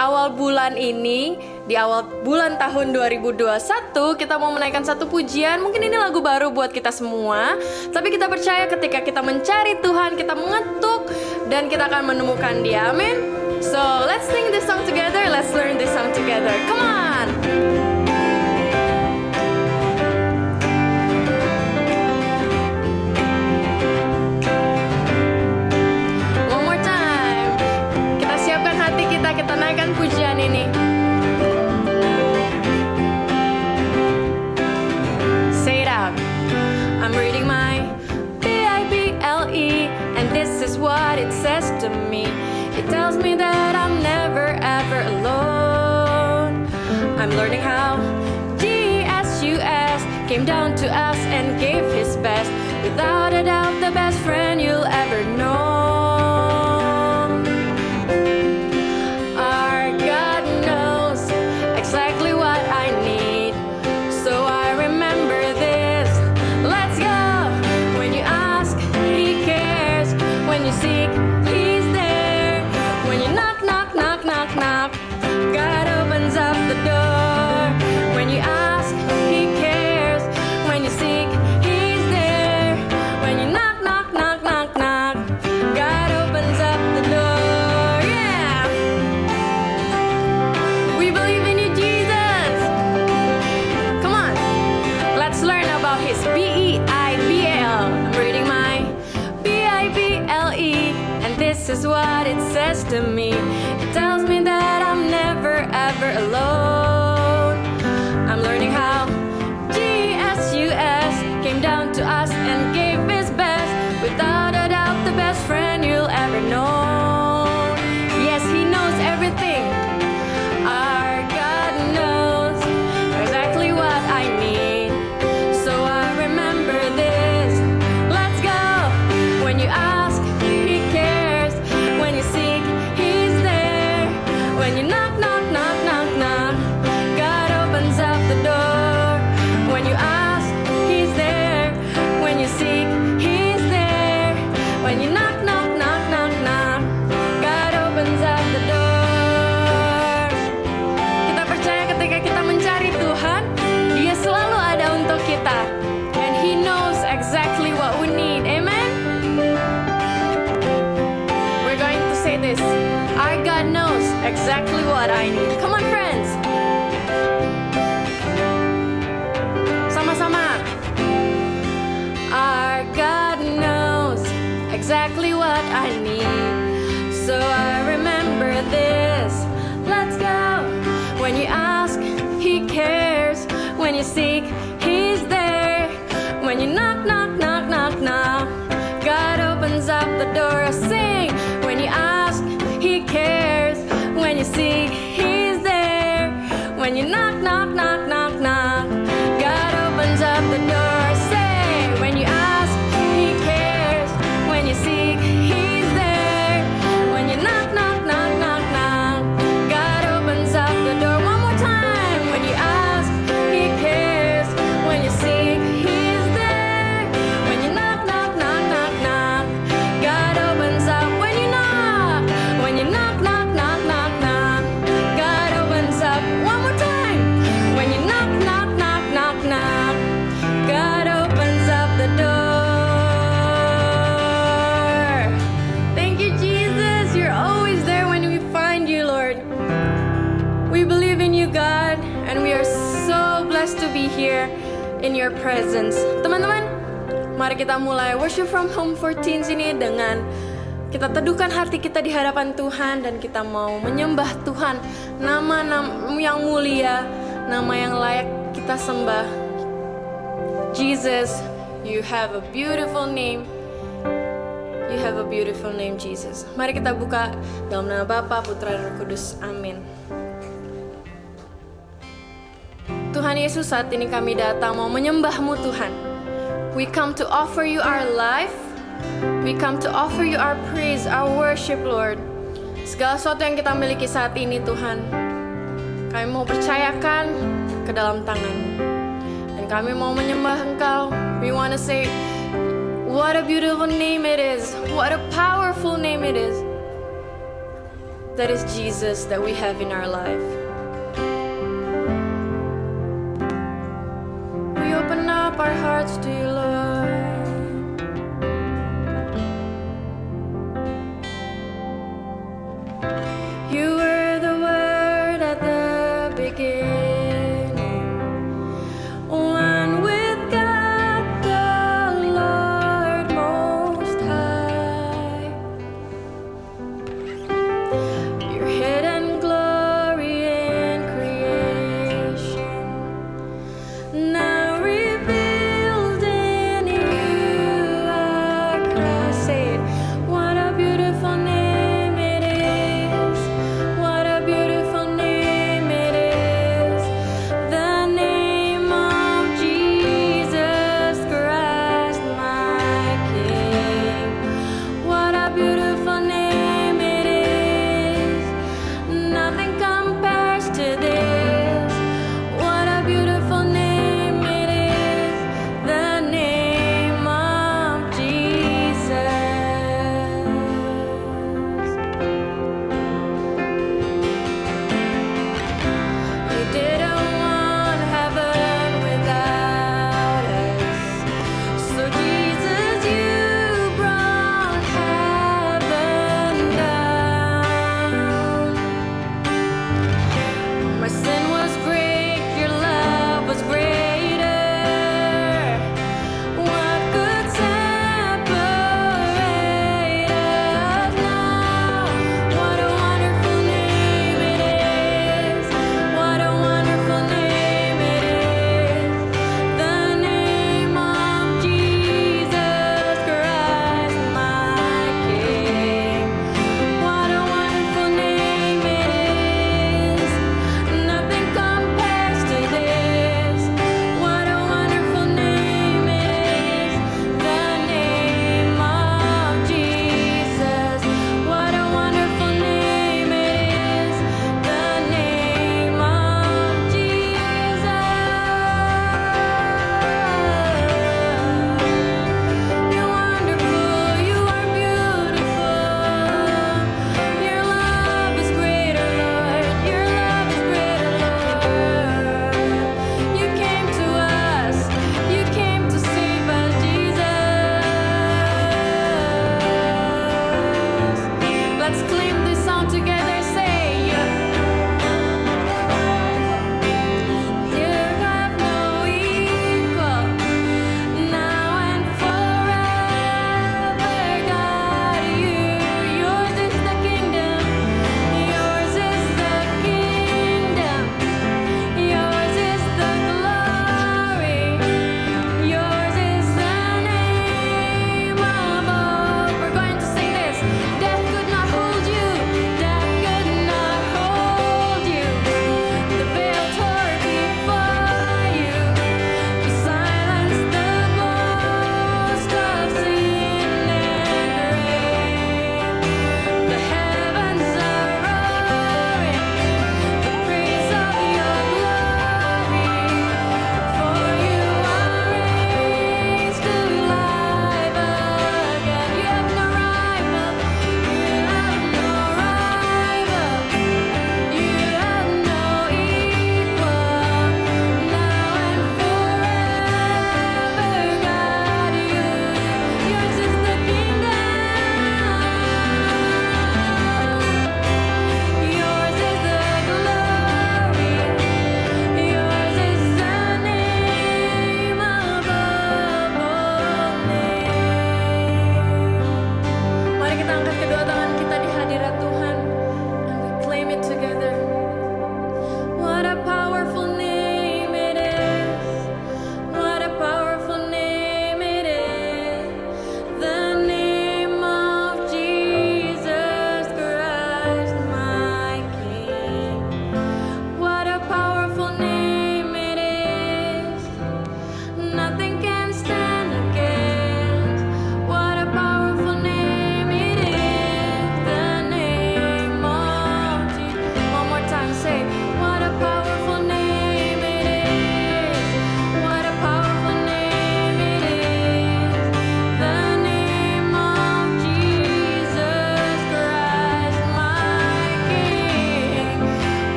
awal bulan ini, di awal bulan tahun 2021, kita mau menaikkan satu pujian. Mungkin ini lagu baru buat kita semua, tapi kita percaya ketika kita mencari Tuhan, kita mengetuk, dan kita akan menemukan Dia. Amin. So let's sing this song together. Let's learn this song together. Come on. One more time. Kita siapkan hati kita naikkan pujian ini. Say it out. I'm reading my Bible, and this is what it says to me. It tells me that I'm never ever alone. I'm learning how Jesus came down to us and gave His best. Without a doubt, the best friend you'll ever know. Our God knows exactly what I need, so I remember this. Let's go. When you ask, He cares. When you seek, He's there. When you knock, knock, knock, knock, knock, God opens up the door. When you ask, He cares. When you seek, He's there. When you knock, knock, knock, knock, knock, God opens up the door. Yeah! We believe in you, Jesus! Come on! Let's learn about His B-E-I-B-L. I'm reading my B-I-B-L-E, and this is what it says to me. It tells me that I'm never ever alone. I'm learning how Jesus came down to us and gave His best. Without a doubt, the best friend you'll ever know. Yes, He knows everything. Our God knows exactly what I need, so I remember this. Let's go. When you ask, He cares. When you seek, He's there. When you knock, knock, knock, knock, knock, God opens up the door. When you ask, He's there. When you seek, He's there. When you knock, knock, knock, knock, knock, God opens up the door. Kita percaya ketika kita mencari Tuhan, Dia selalu ada untuk kita, and He knows exactly what we need. Amen. We're going to say this. Our God knows exactly what I need. Come on, friends. Sama-sama. Our God knows exactly what I need, so I remember this. Let's go. When you ask, He cares. When you seek, He's there. When you knock, knock, knock, knock, knock, God opens up the door. Sing. When you ask, He cares. When you seek, He's there. When you knock, knock, knock, knock, knock, God opens up the door. Say. When you ask, He cares. When you seek, He's there. When you knock, knock, knock, knock, knock, God opens up the door. One more time. When you ask, He cares. When you seek, He's there. When you knock, knock, knock, knock, knock, God opens up. When you knock, knock, knock, knock, knock, God opens up. One more time. When you knock, knock, knock, knock, knock, God opens up the door. Thank you, Jesus. You're always there when we find you, Lord. We believe in you, God, and we are so blessed to be here in your presence. Teman-teman, mari kita mulai worship from home for teens ini dengan kita teduhkan hati kita di hadapan Tuhan, dan kita mau menyembah Tuhan, nama yang mulia, nama yang layak kita sembah. Jesus, you have a beautiful name. You have a beautiful name, Jesus. Mari kita buka dalam nama Bapa, Putra, dan Roh Kudus. Amin. Tuhan Yesus, saat ini kami datang mau menyembah-Mu, Tuhan. We come to offer you our life. We come to offer you our praise, our worship, Lord. Segala sesuatu yang kita miliki saat ini, Tuhan, kami mau percayakan ke dalam tangan-Mu. Dan kami mau menyembah Engkau. We want to say, what a beautiful name it is. What a powerful name it is. that is Jesus that we have in our life. We open up our hearts to you, Lord. You were the Word at the beginning, one with God the Lord Most High. Your hidden glory in creation, now revealed in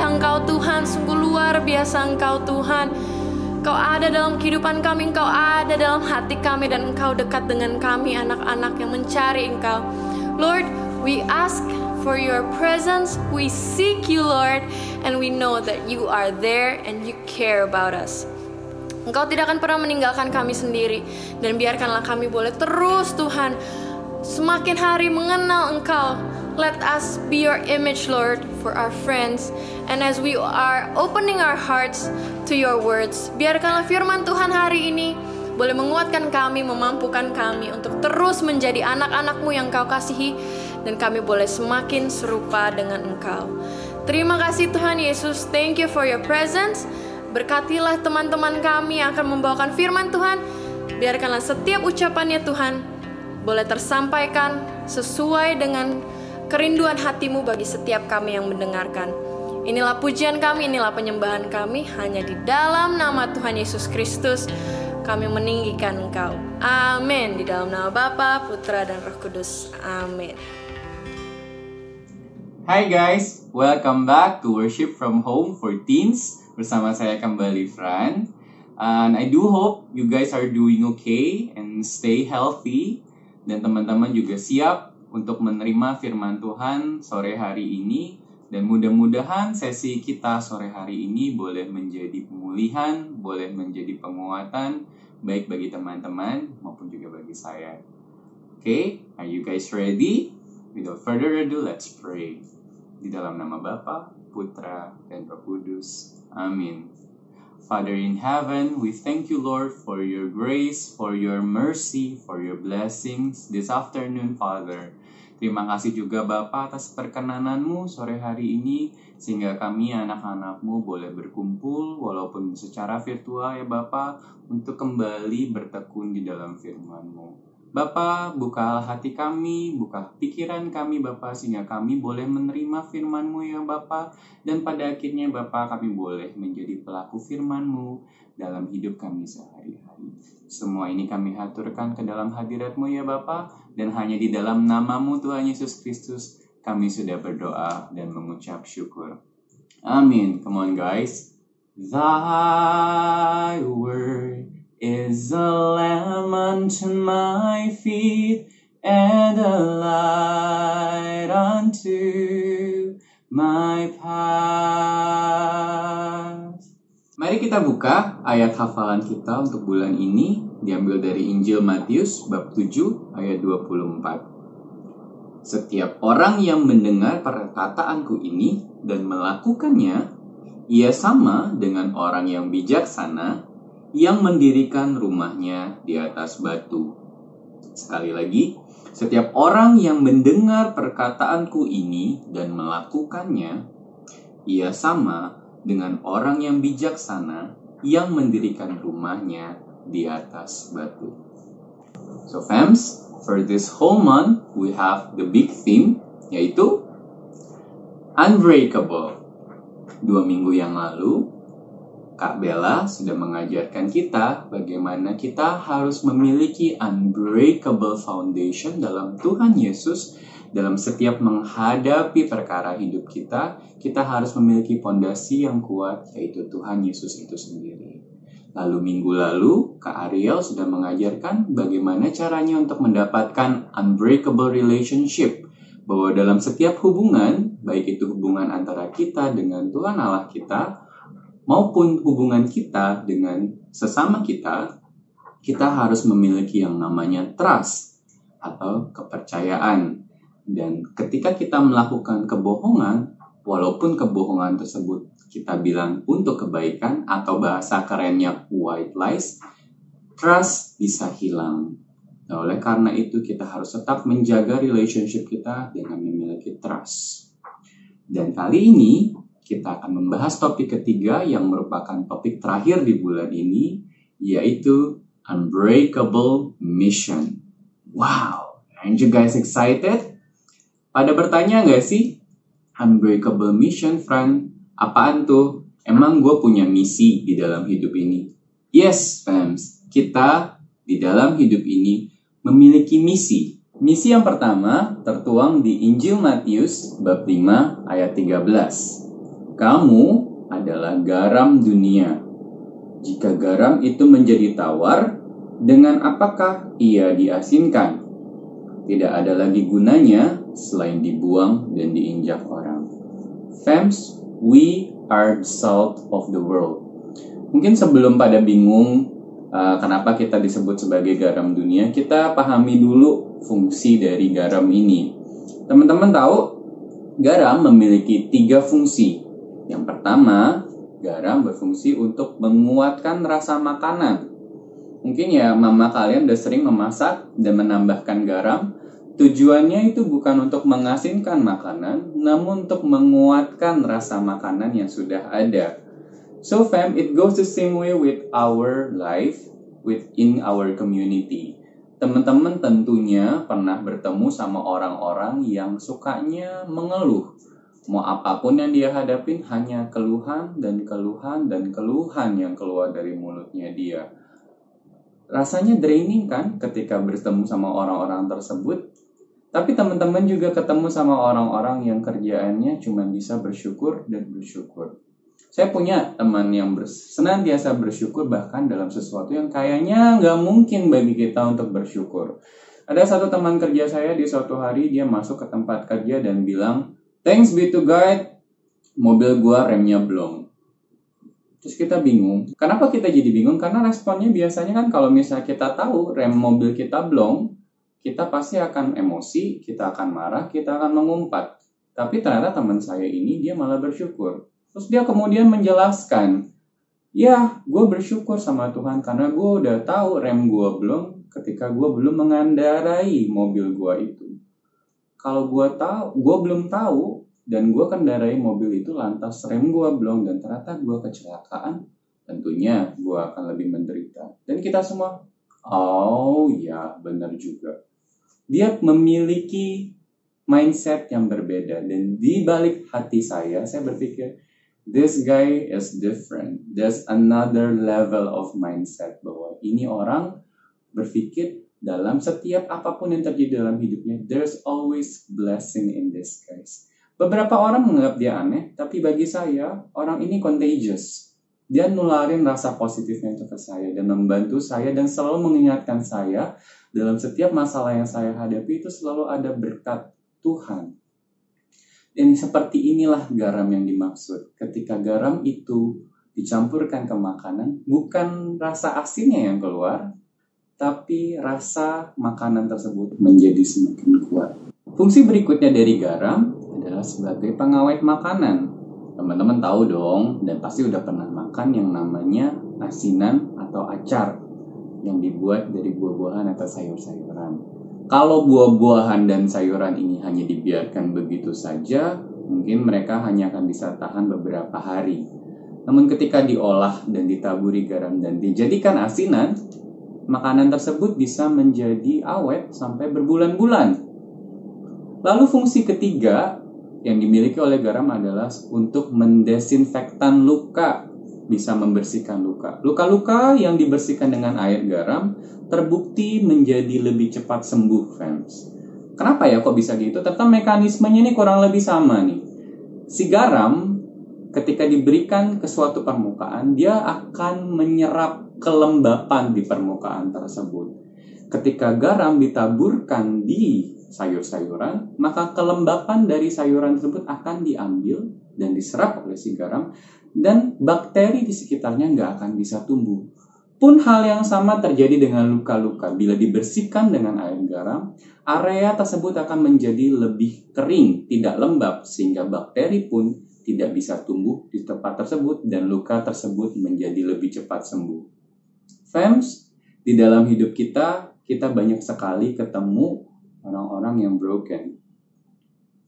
indah Engkau Tuhan, sungguh luar biasa Engkau Tuhan. Engkau ada dalam kehidupan kami, Engkau ada dalam hati kami, dan Engkau dekat dengan kami, anak-anak yang mencari Engkau. Lord, we ask for your presence, we seek you Lord, and we know that you are there and you care about us. Engkau tidak akan pernah meninggalkan kami sendiri, dan biarkanlah kami boleh terus Tuhan semakin hari mengenal Engkau. Let us be your image Lord for our friends. And as we are opening our hearts to your words, biarkanlah firman Tuhan hari ini boleh menguatkan kami, memampukan kami untuk terus menjadi anak-anak-Mu yang Kau kasihi, dan kami boleh semakin serupa dengan Engkau. Terima kasih Tuhan Yesus, thank you for your presence. Berkatilah teman-teman kami yang akan membawakan firman Tuhan. Biarkanlah setiap ucapannya Tuhan boleh tersampaikan sesuai dengan kerinduan hati-Mu bagi setiap kami yang mendengarkan. Inilah pujian kami, inilah penyembahan kami, hanya di dalam nama Tuhan Yesus Kristus kami meninggikan Engkau. Amin. Di dalam nama Bapa, Putra, dan Roh Kudus. Amin. Hi guys, welcome back to Worship from Home for Teens. Bersama saya kembali Fran. And I do hope you guys are doing okay and stay healthy. Dan teman-teman juga siap untuk menerima firman Tuhan sore hari ini. Dan mudah-mudahan sesi kita sore hari ini boleh menjadi pemulihan, boleh menjadi penguatan, baik bagi teman-teman maupun juga bagi saya. Okay, are you guys ready? Without further ado, let's pray. Di dalam nama Bapa, Putra, dan Roh Kudus. Amin. Father in heaven, we thank you Lord for your grace, for your mercy, for your blessings this afternoon, Father. Terima kasih juga Bapa atas perkenanan-Mu sore hari ini, sehingga kami anak-anak-Mu boleh berkumpul walaupun secara virtual ya Bapa, untuk kembali bertekun di dalam firman-Mu. Bapa, buka hati kami, buka pikiran kami Bapa, sehingga kami boleh menerima firman-Mu ya Bapa, dan pada akhirnya Bapa kami boleh menjadi pelaku firman-Mu dalam hidup kami sehari-hari. Semua ini kami haturkan ke dalam hadirat-Mu ya Bapa, dan hanya di dalam nama-Mu Tuhan Yesus Kristus kami sudah berdoa dan mengucap syukur. Amin. Come on guys. Thy word is a lamp unto my feet and a light unto my path. Mari kita buka ayat hafalan kita untuk bulan ini, diambil dari Injil Matius bab 7 ayat 24. Setiap orang yang mendengar perkataanku ini dan melakukannya, ia sama dengan orang yang bijaksana yang mendirikan rumahnya di atas batu. Sekali lagi, setiap orang yang mendengar perkataanku ini dan melakukannya, ia sama dengan orang yang bijaksana yang mendirikan rumahnya di atas batu. So fams, for this whole month, we have the big theme, yaitu Unbreakable. 2 minggu yang lalu, Kak Bella sudah mengajarkan kita bagaimana kita harus memiliki unbreakable foundation dalam Tuhan Yesus. Dalam setiap menghadapi perkara hidup kita harus memiliki fondasi yang kuat, yaitu Tuhan Yesus itu sendiri. Lalu minggu lalu, Kak Ariel sudah mengajarkan bagaimana caranya untuk mendapatkan unbreakable relationship. Bahwa dalam setiap hubungan, baik itu hubungan antara kita dengan Tuhan Allah kita, maupun hubungan kita dengan sesama kita harus memiliki yang namanya trust atau kepercayaan. Dan ketika kita melakukan kebohongan, walaupun kebohongan tersebut kita bilang untuk kebaikan atau bahasa kerennya white lies, trust bisa hilang. Nah, oleh karena itu kita harus tetap menjaga relationship kita dengan memiliki trust. Dan kali ini kita akan membahas topik ketiga yang merupakan topik terakhir di bulan ini, yaitu Unbreakable Mission. Wow, aren't you guys excited? Pada bertanya nggak sih, Unbreakable Mission, Fran, apaan tuh? Emang gue punya misi di dalam hidup ini? Yes, fams, kita di dalam hidup ini memiliki misi. Misi yang pertama tertuang di Injil Matius bab 5 ayat 13. Kamu adalah garam dunia. Jika garam itu menjadi tawar, dengan apakah ia diasinkan? Tidak ada lagi gunanya selain dibuang dan diinjak orang. Fams, we are the salt of the world. Mungkin sebelum pada bingung kenapa kita disebut sebagai garam dunia, kita pahami dulu fungsi dari garam ini. Teman-teman tahu, garam memiliki 3 fungsi. Yang pertama, garam berfungsi untuk menguatkan rasa makanan. Mungkin ya mama kalian udah sering memasak dan menambahkan garam. Tujuannya itu bukan untuk mengasinkan makanan, namun untuk menguatkan rasa makanan yang sudah ada. So fam, it goes the same way with our life within our community. Teman-teman tentunya pernah bertemu sama orang-orang yang sukanya mengeluh. Mau apapun yang dia hadapin hanya keluhan dan keluhan dan keluhan yang keluar dari mulutnya dia. Rasanya draining kan ketika bertemu sama orang-orang tersebut. Tapi teman-teman juga ketemu sama orang-orang yang kerjaannya cuma bisa bersyukur dan bersyukur. Saya punya teman yang senantiasa bersyukur bahkan dalam sesuatu yang kayaknya nggak mungkin bagi kita untuk bersyukur. Ada satu teman kerja saya di suatu hari dia masuk ke tempat kerja dan bilang, "Thanks be to God, mobil gua remnya blong." Terus kita bingung. Kenapa kita jadi bingung? Karena responnya biasanya kan kalau misalnya kita tahu rem mobil kita blong, kita pasti akan emosi, kita akan marah, kita akan mengumpat. Tapi ternyata teman saya ini dia malah bersyukur. Terus dia kemudian menjelaskan, ya gue bersyukur sama Tuhan karena gue udah tahu rem gue blong ketika gue belum mengendarai mobil gue itu. Kalau gue belum tahu dan gue kendarai mobil itu lantas rem gue blong dan ternyata gue kecelakaan, tentunya gue akan lebih menderita. Dan kita semua, oh ya benar juga. Dia memiliki mindset yang berbeda dan di balik hati saya berpikir, this guy is different. There's another level of mindset bahwa ini orang berpikir dalam setiap apapun yang terjadi dalam hidupnya, there's always blessing in disguise. Beberapa orang menganggap dia aneh, tapi bagi saya, orang ini contagious. Dia nularin rasa positifnya itu ke saya dan membantu saya dan selalu mengingatkan saya dalam setiap masalah yang saya hadapi itu selalu ada berkat Tuhan. Dan seperti inilah garam yang dimaksud. Ketika garam itu dicampurkan ke makanan, bukan rasa asinnya yang keluar, tapi rasa makanan tersebut menjadi semakin kuat. Fungsi berikutnya dari garam adalah sebagai pengawet makanan. Teman-teman tahu dong, dan pasti udah pernah makan yang namanya asinan atau acar yang dibuat dari buah-buahan atau sayur-sayuran. Kalau buah-buahan dan sayuran ini hanya dibiarkan begitu saja, mungkin mereka hanya akan bisa tahan beberapa hari. Namun ketika diolah dan ditaburi garam dan dijadikan asinan, makanan tersebut bisa menjadi awet sampai berbulan-bulan. Lalu fungsi ketiga yang dimiliki oleh garam adalah untuk mendesinfektan luka, bisa membersihkan luka. Luka-luka yang dibersihkan dengan air garam terbukti menjadi lebih cepat sembuh, fans. Kenapa ya kok bisa gitu? Ternyata mekanismenya ini kurang lebih sama nih. Si garam ketika diberikan ke suatu permukaan, dia akan menyerap kelembapan di permukaan tersebut. Ketika garam ditaburkan di sayur-sayuran, maka kelembapan dari sayuran tersebut akan diambil dan diserap oleh si garam dan bakteri di sekitarnya nggak akan bisa tumbuh. Pun hal yang sama terjadi dengan luka-luka. Bila dibersihkan dengan air garam, area tersebut akan menjadi lebih kering, tidak lembab, sehingga bakteri pun tidak bisa tumbuh di tempat tersebut dan luka tersebut menjadi lebih cepat sembuh. Fams, di dalam hidup kita banyak sekali ketemu orang-orang yang broken,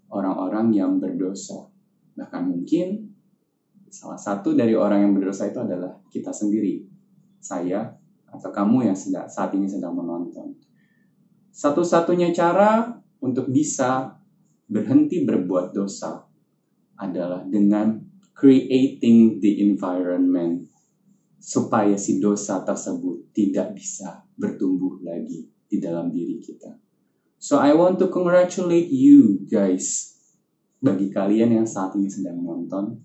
orang-orang yang berdosa. Bahkan mungkin salah satu dari orang yang berdosa itu adalah kita sendiri. Saya atau kamu yang saat ini sedang menonton. Satu-satunya cara untuk bisa berhenti berbuat dosa adalah dengan creating the environment supaya si dosa tersebut tidak bisa bertumbuh lagi di dalam diri kita. So I want to congratulate you guys. Bagi kalian yang saat ini sedang menonton,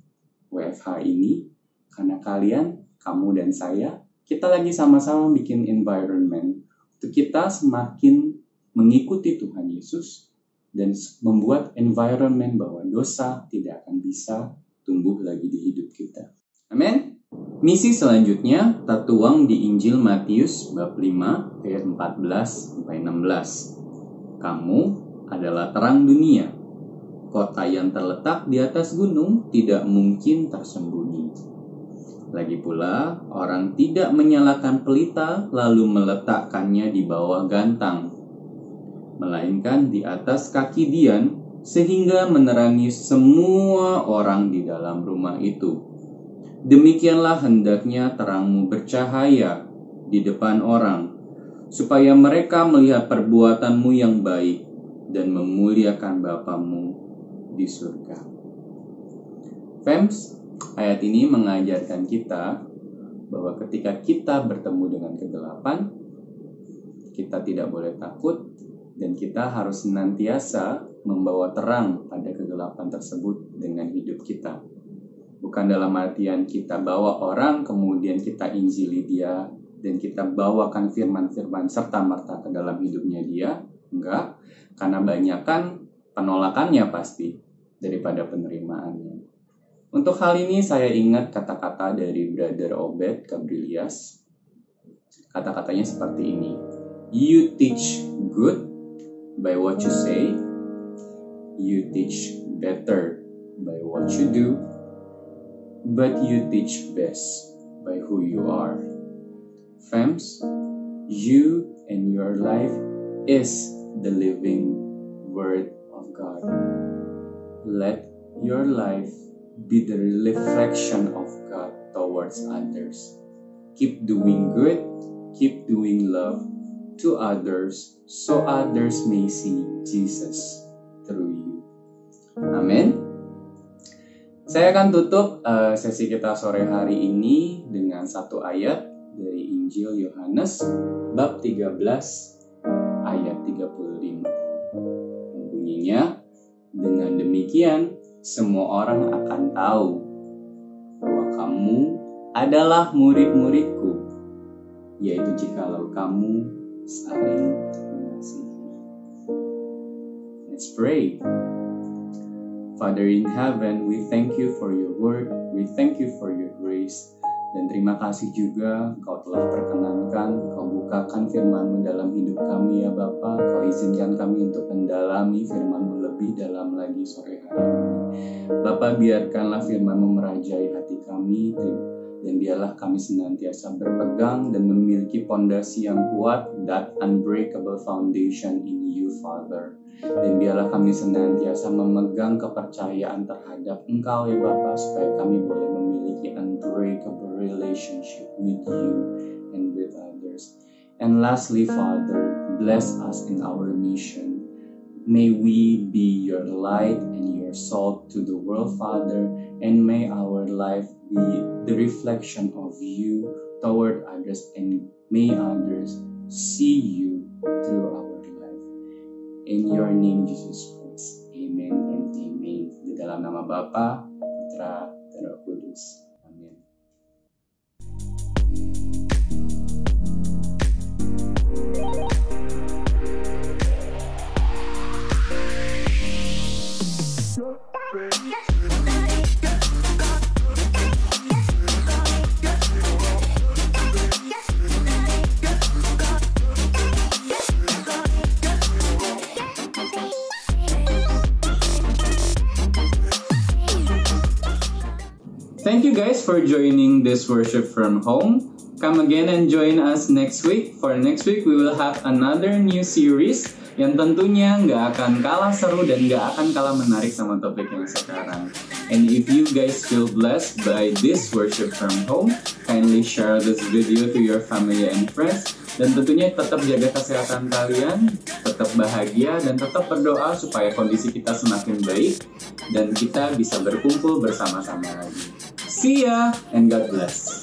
WFH ini, karena kalian, kamu dan saya, kita lagi sama-sama bikin environment untuk kita semakin mengikuti Tuhan Yesus dan membuat environment bahwa dosa tidak akan bisa tumbuh lagi di hidup kita. Amin. Misi selanjutnya tertuang di Injil Matius bab 5 ayat 14-16. Kamu adalah terang dunia. Kota yang terletak di atas gunung tidak mungkin tersembunyi. Lagi pula, orang tidak menyalakan pelita lalu meletakkannya di bawah gantang, melainkan di atas kaki dian sehingga menerangi semua orang di dalam rumah itu. Demikianlah hendaknya terangmu bercahaya di depan orang, supaya mereka melihat perbuatanmu yang baik dan memuliakan Bapamu di surga. Fems, ayat ini mengajarkan kita bahwa ketika kita bertemu dengan kegelapan, kita tidak boleh takut dan kita harus senantiasa membawa terang pada kegelapan tersebut dengan hidup kita. Bukan dalam artian kita bawa orang, kemudian kita injili dia, dan kita bawakan firman-firman serta-merta ke dalam hidupnya dia. Enggak, karena banyakan penolakannya pasti daripada penerimaannya. Untuk hal ini saya ingat kata-kata dari Brother Obed Gabrilias. Kata-katanya seperti ini. You teach good by what you say. You teach better by what you do. But you teach best by who you are. Fems, you and your life is the living Word of God. Let your life be the reflection of God towards others. Keep doing good, keep doing love to others, so others may see Jesus through you. Amin. Saya akan tutup sesi kita sore hari ini dengan satu ayat dari Injil Yohanes bab 13 ayat 35. Bunyinya, dengan demikian semua orang akan tahu bahwa kamu adalah murid-muridku, yaitu jikalau kamu saling mengasihi. Let's pray. Father in heaven, we thank you for your word, we thank you for your grace, dan terima kasih juga Kau telah perkenankan, Kau bukakan firman-Mu dalam hidup kami ya Bapa. Kau izinkan kami untuk mendalami firman-Mu lebih dalam lagi sore hari ini. Bapa, biarkanlah firman-Mu merajai hati kami, dan biarlah kami senantiasa berpegang dan memiliki pondasi yang kuat, that unbreakable foundation in you, Father. Dan biarlah kami senantiasa memegang kepercayaan terhadap Engkau ya Bapa, supaya kami boleh memiliki unbreakable relationship with you and with others. And lastly, Father, bless us in our mission. May we be your light and your salt to the world, Father, and may our life be the reflection of you toward others, and may others see you through our life. In your name, Jesus Christ. Amen and amen. Di dalam nama Bapa, Putra, dan Roh Kudus. Amin. Thank you guys for joining this worship from home. Come again and join us next week. For next week, we will have another new series yang tentunya nggak akan kalah seru dan nggak akan kalah menarik sama topik yang sekarang. And if you guys feel blessed by this worship from home, kindly share this video to your family and friends. Dan tentunya tetap jaga kesehatan kalian, tetap bahagia, dan tetap berdoa supaya kondisi kita semakin baik dan kita bisa berkumpul bersama-sama lagi. See ya and God bless.